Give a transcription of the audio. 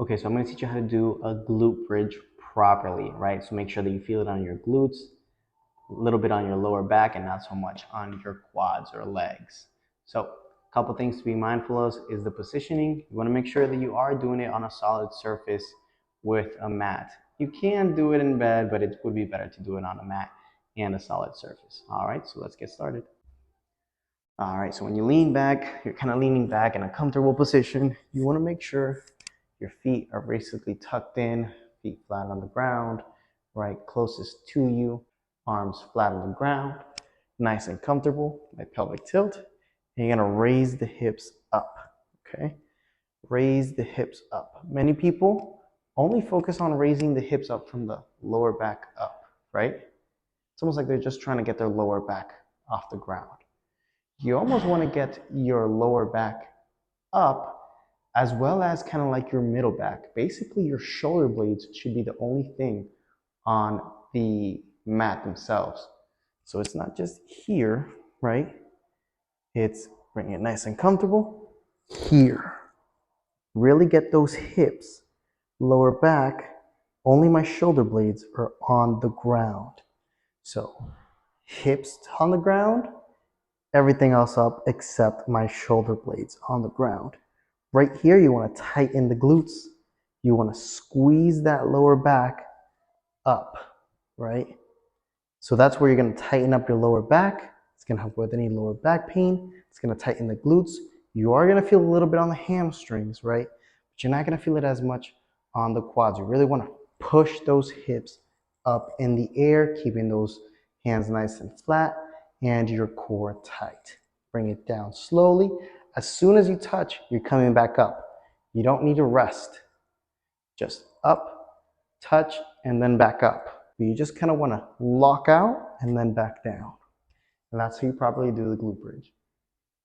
Okay, so I'm going to teach you how to do a glute bridge properly, right? So make sure that you feel it on your glutes, a little bit on your lower back, and not so much on your quads or legs. So a couple things to be mindful of is the positioning. You want to make sure that you are doing it on a solid surface with a mat. You can do it in bed, but it would be better to do it on a mat and a solid surface. All right, so let's get started. All right, so when you lean back, you're kind of leaning back in a comfortable position. You want to make sure your feet are basically tucked in, feet flat on the ground, right closest to you, arms flat on the ground, nice and comfortable, like pelvic tilt. And you're gonna raise the hips up, okay? Raise the hips up. Many people only focus on raising the hips up from the lower back up, right? It's almost like they're just trying to get their lower back off the ground. You almost want to get your lower back up as well as kind of like your middle back. Basically, your shoulder blades should be the only thing on the mat themselves. So it's not just here, right? It's bringing it nice and comfortable here. Really get those hips, lower back, only my shoulder blades are on the ground. So hips on the ground, everything else up except my shoulder blades on the ground. Right here, you want to tighten the glutes. You want to squeeze that lower back up, right? So that's where you're going to tighten up your lower back. It's going to help with any lower back pain. It's going to tighten the glutes. You are going to feel a little bit on the hamstrings, right? But you're not going to feel it as much on the quads. You really want to push those hips up in the air, keeping those hands nice and flat and your core tight. Bring it down slowly. As soon as you touch, you're coming back up. You don't need to rest. Just up, touch, and then back up. You just kind of want to lock out and then back down. And that's how you properly do the glute bridge.